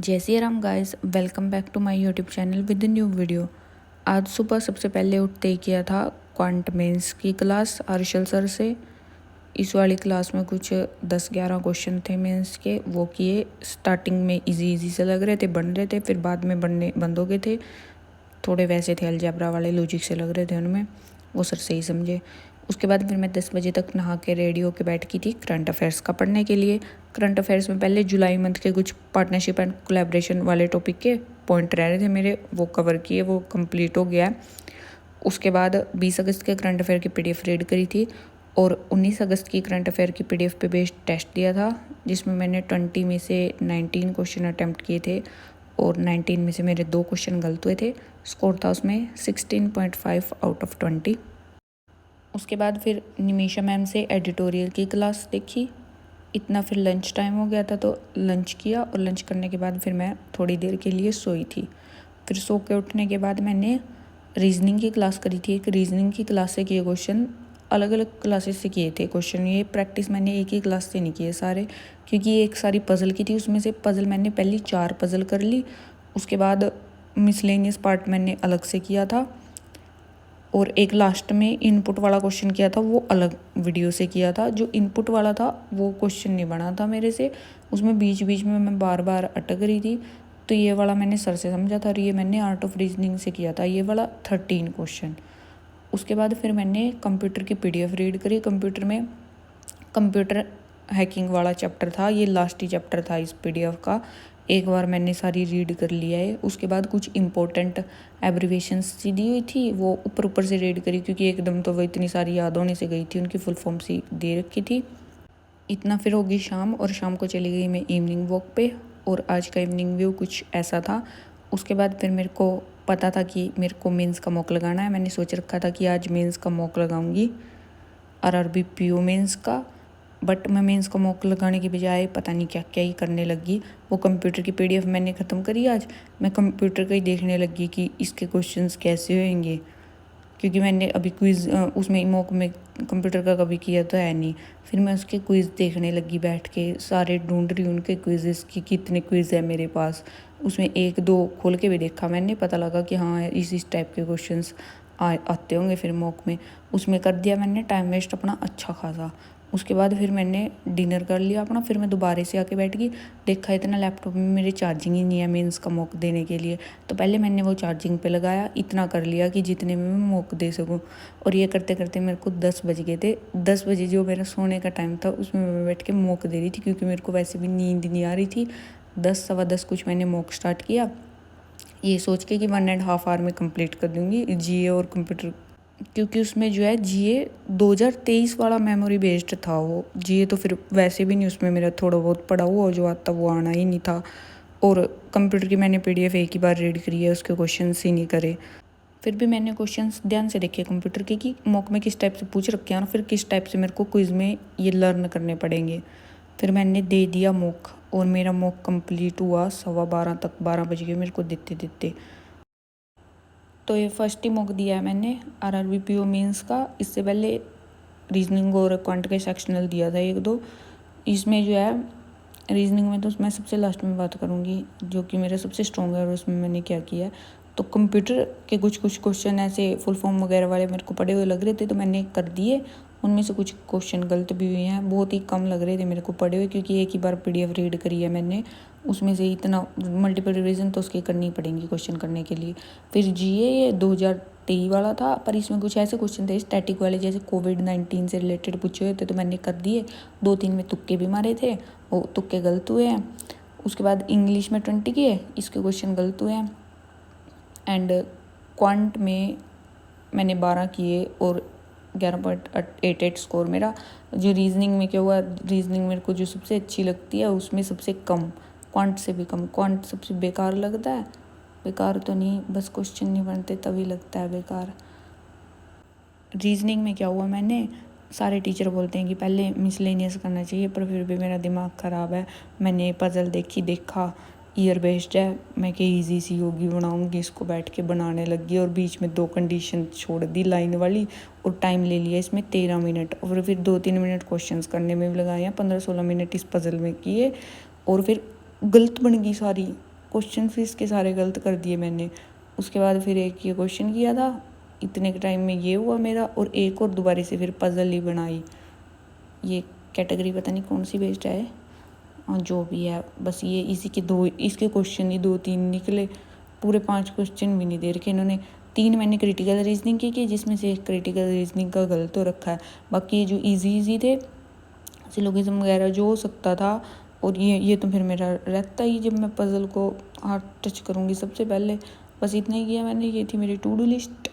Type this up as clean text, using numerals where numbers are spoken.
जय Shri Ram guys, welcome back to my YouTube channel with new video. आज सुबह सबसे पहले उठते ही किया था क्वांट मेंस की क्लास अर्शल सर से। इस वाली क्लास में कुछ 10-11 क्वेश्चन थे मेंस के, वो किए। स्टार्टिंग में इजी से लग रहे थे, बन रहे थे, फिर बाद में बनने बंद हो गए थे। थोड़े वैसे थे अलजेब्रा वाले, लॉजिक से लग रहे थे उनमें, वो सर सही समझे। उसके बाद फिर मैं 10 बजे तक नहा के रेडी होके बैठ गई थी करंट अफेयर्स का पढ़ने के लिए। करंट अफेयर्स में पहले जुलाई मंथ के कुछ पार्टनरशिप एंड कोलैबोरेशन वाले टॉपिक के पॉइंट रह रहे थे मेरे, वो कवर किए, वो कंप्लीट हो गया है। उसके बाद 20 अगस्त के करंट अफेयर की पीडीएफ रीड करी थी और 19 अगस्त की करंट अफेयर की पीडीएफ पे बेस्ड टेस्ट दिया था, जिसमें मैंने 20 में से 19 क्वेश्चन अटैम्प्ट किए थे और 19 में से मेरे 2 क्वेश्चन गलत हुए थे। स्कोर था उसमें 16.5 आउट ऑफ 20। उसके बाद फिर निमिषा मैम से एडिटोरियल की क्लास देखी। इतना फिर लंच टाइम हो गया था तो लंच किया, और लंच करने के बाद फिर मैं थोड़ी देर के लिए सोई थी। फिर सो के उठने के बाद मैंने रीजनिंग की क्लास करी थी। एक रीजनिंग की क्लास से किए क्वेश्चन, अलग अलग क्लासेस से किए थे क्वेश्चन। ये प्रैक्टिस मैंने एक ही क्लास से नहीं किए सारे, क्योंकि ये एक सारी पज़ल की थी। उसमें से पज़ल मैंने पहली 4 पज़ल कर ली। उसके बाद मिसलेनियस पार्ट मैंने अलग से किया था, और एक लास्ट में इनपुट वाला क्वेश्चन किया था, वो अलग वीडियो से किया था। जो इनपुट वाला था वो क्वेश्चन नहीं बना था मेरे से, उसमें बीच बीच में मैं बार बार अटक रही थी। तो ये वाला मैंने सर से समझा था, और ये मैंने आर्ट ऑफ रीजनिंग से किया था, ये वाला 13 क्वेश्चन। उसके बाद फिर मैंने कंप्यूटर की पीडीएफ रीड करी। कंप्यूटर में कंप्यूटर हैकिंग वाला चैप्टर था, ये लास्ट ही चैप्टर था इस पीडीएफ का। एक बार मैंने सारी रीड कर लिया है। उसके बाद कुछ इंपॉर्टेंट एब्रीवेशंस सी दी हुई थी, वो ऊपर ऊपर से रीड करी, क्योंकि एकदम तो वो इतनी सारी याद होने से गई थी, उनकी फुल फॉर्म सी दे रखी थी। इतना फिर होगी शाम, और शाम को चली गई मैं इवनिंग वॉक पे, और आज का इवनिंग व्यू कुछ ऐसा था। उसके बाद फिर मेरे को पता था कि मेरे को मेंस का मॉक लगाना है। मैंने सोच रखा था कि आज मेंस का मॉक लगाऊंगी, आरआरबी पीओ मेंस का। बट मैं मेंस का मॉक लगाने की बजाय पता नहीं क्या क्या ही करने लगी। वो कंप्यूटर की पीडीएफ मैंने ख़त्म करी आज, मैं कंप्यूटर का ही देखने लगी कि इसके क्वेश्चंस कैसे होंगे, क्योंकि मैंने अभी क्विज़ उसमें मॉक में कंप्यूटर का कभी किया तो है नहीं। फिर मैं उसके क्विज़ देखने लगी बैठ के, सारे ढूंढ रही उनके क्विज़ेस की कितने क्विज़ है मेरे पास। उसमें 1-2 खोल के भी देखा मैंने, पता लगा कि हाँ इस टाइप के क्वेश्चंस आते होंगे फिर मॉक में। उसमें कर दिया मैंने टाइम वेस्ट अपना अच्छा खासा। उसके बाद फिर मैंने डिनर कर लिया अपना। फिर मैं दोबारा से आके बैठ गई, देखा इतना लैपटॉप में मेरे चार्जिंग ही नहीं है मेंस का मॉक देने के लिए। तो पहले मैंने वो चार्जिंग पे लगाया, इतना कर लिया कि जितने में मैं मॉक दे सकूं। और ये करते करते मेरे को 10 बज गए थे। 10 बजे जो मेरा सोने का टाइम था उसमें मैं बैठ के मॉक दे रही थी, क्योंकि मेरे को वैसे भी नींद नहीं आ रही थी। 10 सवा 10 कुछ मैंने मॉक स्टार्ट किया, ये सोच के कि 1.5 आवर में कंप्लीट कर दूँगी जीए और कंप्यूटर, क्योंकि उसमें जो है जीए 2023 वाला मेमोरी बेस्ड था। वो जीए तो फिर वैसे भी नहीं, उसमें मेरा थोड़ा बहुत पढ़ा हुआ जो आता वो आना ही नहीं था। और कंप्यूटर की मैंने पीडीएफ एक ही बार रीड करी है, उसके क्वेश्चंस ही नहीं करे। फिर भी मैंने क्वेश्चंस ध्यान से देखे कंप्यूटर के कि मॉक में किस टाइप से पूछ रखे हैं, और फिर किस टाइप से मेरे को क्विज़ में ये लर्न करने पड़ेंगे। फिर मैंने दे दिया मॉक, और मेरा मॉक कंप्लीट हुआ 12:15 तक, 12 बज गए मेरे को देते देते। तो ये फर्स्ट ही मॉक दिया है मैंने आरआरबी पीओ मेंस का। इससे पहले रीजनिंग और क्वांट के सेक्शनल दिया था 1-2। इसमें जो है रीजनिंग में तो मैं सबसे लास्ट में बात करूँगी, जो कि मेरा सबसे स्ट्रॉन्ग है और उसमें मैंने क्या किया है। तो कंप्यूटर के कुछ क्वेश्चन ऐसे फुल फॉर्म वगैरह वाले मेरे को पढ़े हुए लग रहे थे, तो मैंने कर दिए। उनमें से कुछ क्वेश्चन गलत भी हुए हैं, बहुत ही कम लग रहे थे मेरे को पढ़े हुए, क्योंकि एक ही बार पीडीएफ रीड करी है मैंने। उसमें से इतना मल्टीपल रिवीजन तो उसकी करनी पड़ेंगी क्वेश्चन करने के लिए। फिर जीए ये 2023 वाला था, पर इसमें कुछ ऐसे क्वेश्चन थे स्टैटिक वाले, जैसे कोविड-19 से रिलेटेड पूछे हुए थे, तो मैंने कर दिए। 2-3 में तुक्के भी मारे थे, वो तुक्के गलत हुए हैं। उसके बाद इंग्लिश में 20 किए, इसके क्वेश्चन गलत हुए हैं। एंड क्वांट में मैंने 12 किए और 11.88 स्कोर मेरा। जो रीजनिंग में क्या हुआ, रीजनिंग मेरे को जो सबसे अच्छी लगती है उसमें सबसे कम, क्वांट से भी कम। क्वांट सबसे बेकार लगता है, बेकार तो नहीं, बस क्वेश्चन नहीं बनते तभी लगता है बेकार। रीजनिंग में क्या हुआ, मैंने सारे टीचर बोलते हैं कि पहले मिसलेनियस करना चाहिए, पर फिर भी मेरा दिमाग ख़राब है। मैंने पज़ल देखा ईयर बेस्ड है, मैं कि ईजी सी होगी बनाऊंगी, इसको बैठ के बनाने लगी, और बीच में 2 कंडीशन छोड़ दी लाइन वाली, और टाइम ले लिया इसमें 13 मिनट, और फिर 2-3 मिनट क्वेश्चंस करने में भी लगाए हैं। 15-16 मिनट इस पज़ल में किए, और फिर गलत बन गई सारी। क्वेश्चन फिर इसके सारे गलत कर दिए मैंने। उसके बाद फिर एक ये क्वेश्चन किया था, इतने के टाइम में ये हुआ मेरा, और एक और दोबारा से फिर पजल ही बनाई। ये कैटेगरी पता नहीं कौन सी बेस्ड है, जो भी है, बस ये इसी के इसके क्वेश्चन ही 2-3 निकले। पूरे 5 क्वेश्चन भी नहीं दे रखे इन्होंने। 3 मैंने क्रिटिकल रीजनिंग की जिसमें से एक क्रिटिकल रीजनिंग का गलत हो रखा है। बाकी ये जो ईजी थे, सिलोगिज्म वगैरह जो हो सकता था, और ये तो फिर मेरा रहता ही जब मैं पज़ल को हाथ टच करूँगी सबसे पहले। बस इतना ही किया मैंने, ये थी मेरी टू डू लिस्ट।